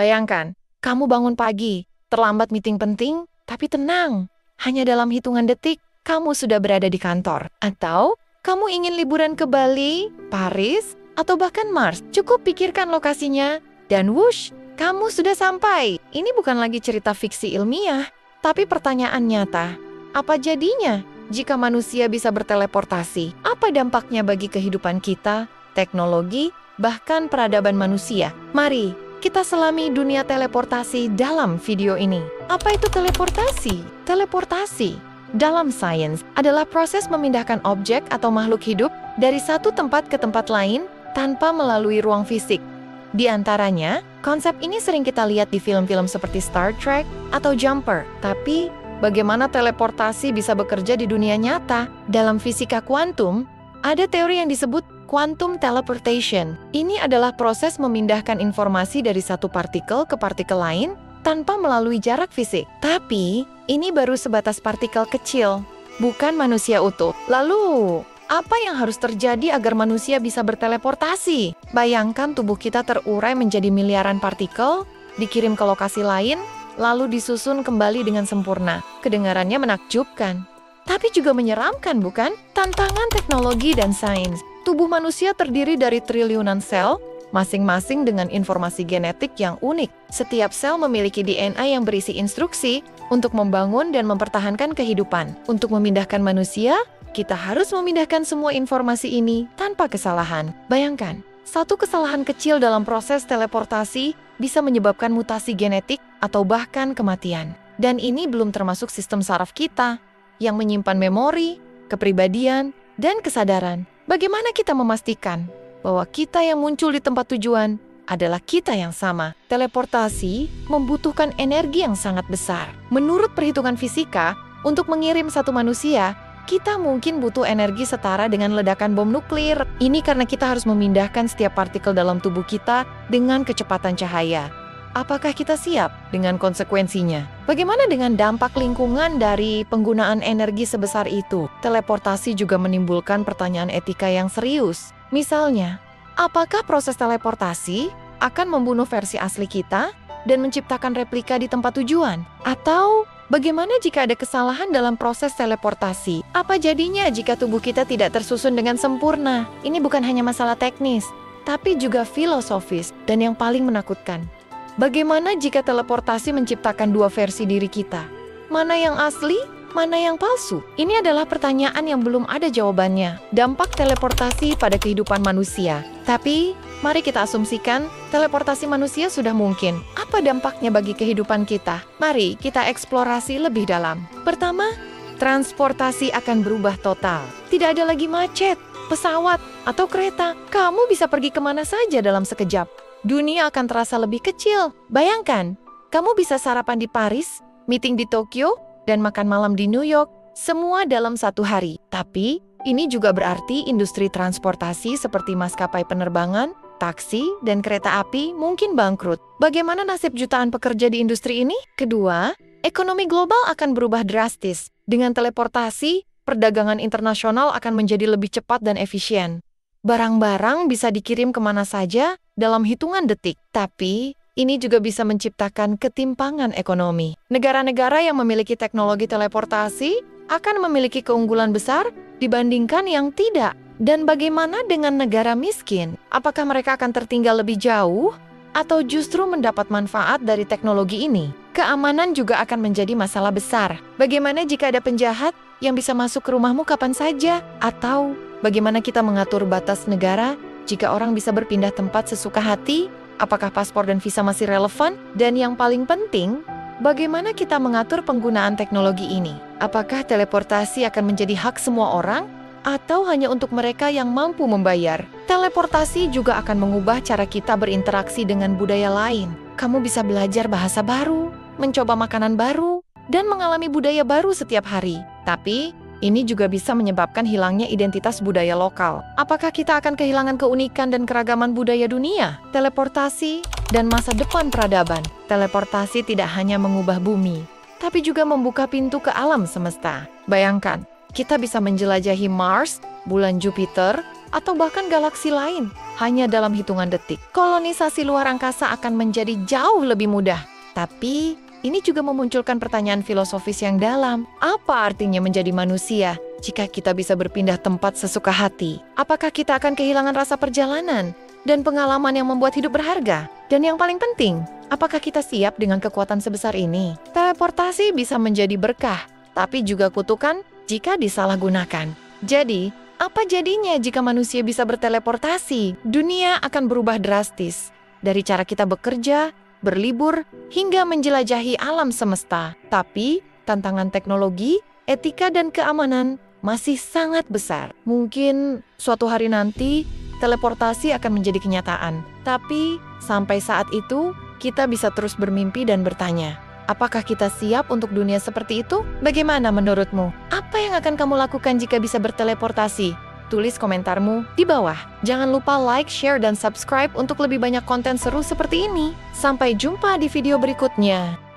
Bayangkan, kamu bangun pagi, terlambat meeting penting, tapi tenang. Hanya dalam hitungan detik, kamu sudah berada di kantor. Atau, kamu ingin liburan ke Bali, Paris, atau bahkan Mars. Cukup pikirkan lokasinya, dan whoosh, kamu sudah sampai. Ini bukan lagi cerita fiksi ilmiah, tapi pertanyaan nyata. Apa jadinya jika manusia bisa berteleportasi? Apa dampaknya bagi kehidupan kita, teknologi, bahkan peradaban manusia? Mari kita selami dunia teleportasi dalam video ini. Apa itu teleportasi? Teleportasi dalam sains adalah proses memindahkan objek atau makhluk hidup dari satu tempat ke tempat lain tanpa melalui ruang fisik. Di antaranya, konsep ini sering kita lihat di film-film seperti Star Trek atau Jumper. Tapi, bagaimana teleportasi bisa bekerja di dunia nyata? Dalam fisika kuantum, ada teori yang disebut quantum teleportation. Ini adalah proses memindahkan informasi dari satu partikel ke partikel lain tanpa melalui jarak fisik. Tapi, ini baru sebatas partikel kecil, bukan manusia utuh. Lalu, apa yang harus terjadi agar manusia bisa berteleportasi? Bayangkan tubuh kita terurai menjadi miliaran partikel, dikirim ke lokasi lain, lalu disusun kembali dengan sempurna. Kedengarannya menakjubkan, tapi juga menyeramkan, bukan? Tantangan teknologi dan sains. Tubuh manusia terdiri dari triliunan sel, masing-masing dengan informasi genetik yang unik. Setiap sel memiliki DNA yang berisi instruksi untuk membangun dan mempertahankan kehidupan. Untuk memindahkan manusia, kita harus memindahkan semua informasi ini tanpa kesalahan. Bayangkan, satu kesalahan kecil dalam proses teleportasi bisa menyebabkan mutasi genetik atau bahkan kematian. Dan ini belum termasuk sistem saraf kita yang menyimpan memori, kepribadian, dan kesadaran. Bagaimana kita memastikan bahwa kita yang muncul di tempat tujuan adalah kita yang sama? Teleportasi membutuhkan energi yang sangat besar. Menurut perhitungan fisika, untuk mengirim satu manusia, kita mungkin butuh energi setara dengan ledakan bom nuklir. Ini karena kita harus memindahkan setiap partikel dalam tubuh kita dengan kecepatan cahaya. Apakah kita siap dengan konsekuensinya? Bagaimana dengan dampak lingkungan dari penggunaan energi sebesar itu? Teleportasi juga menimbulkan pertanyaan etika yang serius. Misalnya, apakah proses teleportasi akan membunuh versi asli kita dan menciptakan replika di tempat tujuan? Atau bagaimana jika ada kesalahan dalam proses teleportasi? Apa jadinya jika tubuh kita tidak tersusun dengan sempurna? Ini bukan hanya masalah teknis, tapi juga filosofis dan yang paling menakutkan. Bagaimana jika teleportasi menciptakan dua versi diri kita? Mana yang asli, mana yang palsu? Ini adalah pertanyaan yang belum ada jawabannya. Dampak teleportasi pada kehidupan manusia. Tapi, mari kita asumsikan teleportasi manusia sudah mungkin. Apa dampaknya bagi kehidupan kita? Mari kita eksplorasi lebih dalam. Pertama, transportasi akan berubah total. Tidak ada lagi macet, pesawat, atau kereta. Kamu bisa pergi kemana saja dalam sekejap. Dunia akan terasa lebih kecil. Bayangkan, kamu bisa sarapan di Paris, meeting di Tokyo, dan makan malam di New York, semua dalam satu hari. Tapi, ini juga berarti industri transportasi seperti maskapai penerbangan, taksi, dan kereta api mungkin bangkrut. Bagaimana nasib jutaan pekerja di industri ini? Kedua, ekonomi global akan berubah drastis. Dengan teleportasi, perdagangan internasional akan menjadi lebih cepat dan efisien. Barang-barang bisa dikirim kemana saja dalam hitungan detik. Tapi, ini juga bisa menciptakan ketimpangan ekonomi. Negara-negara yang memiliki teknologi teleportasi akan memiliki keunggulan besar dibandingkan yang tidak. Dan bagaimana dengan negara miskin? Apakah mereka akan tertinggal lebih jauh? Atau justru mendapat manfaat dari teknologi ini? Keamanan juga akan menjadi masalah besar. Bagaimana jika ada penjahat yang bisa masuk ke rumahmu kapan saja? Atau bagaimana kita mengatur batas negara jika orang bisa berpindah tempat sesuka hati? Apakah paspor dan visa masih relevan? Dan yang paling penting, bagaimana kita mengatur penggunaan teknologi ini? Apakah teleportasi akan menjadi hak semua orang? Atau hanya untuk mereka yang mampu membayar? Teleportasi juga akan mengubah cara kita berinteraksi dengan budaya lain. Kamu bisa belajar bahasa baru, mencoba makanan baru, dan mengalami budaya baru setiap hari. Tapi, ini juga bisa menyebabkan hilangnya identitas budaya lokal. Apakah kita akan kehilangan keunikan dan keragaman budaya dunia? Teleportasi dan masa depan peradaban. Teleportasi tidak hanya mengubah bumi, tapi juga membuka pintu ke alam semesta. Bayangkan, kita bisa menjelajahi Mars, bulan Jupiter, atau bahkan galaksi lain hanya dalam hitungan detik. Kolonisasi luar angkasa akan menjadi jauh lebih mudah. Tapi, ini juga memunculkan pertanyaan filosofis yang dalam. Apa artinya menjadi manusia jika kita bisa berpindah tempat sesuka hati? Apakah kita akan kehilangan rasa perjalanan dan pengalaman yang membuat hidup berharga? Dan yang paling penting, apakah kita siap dengan kekuatan sebesar ini? Teleportasi bisa menjadi berkah, tapi juga kutukan jika disalahgunakan. Jadi, apa jadinya jika manusia bisa berteleportasi? Dunia akan berubah drastis. Dari cara kita bekerja, berlibur, hingga menjelajahi alam semesta. Tapi, tantangan teknologi, etika, dan keamanan masih sangat besar. Mungkin suatu hari nanti, teleportasi akan menjadi kenyataan. Tapi, sampai saat itu, kita bisa terus bermimpi dan bertanya, apakah kita siap untuk dunia seperti itu? Bagaimana menurutmu? Apa yang akan kamu lakukan jika bisa berteleportasi? Tulis komentarmu di bawah. Jangan lupa like, share, dan subscribe untuk lebih banyak konten seru seperti ini. Sampai jumpa di video berikutnya.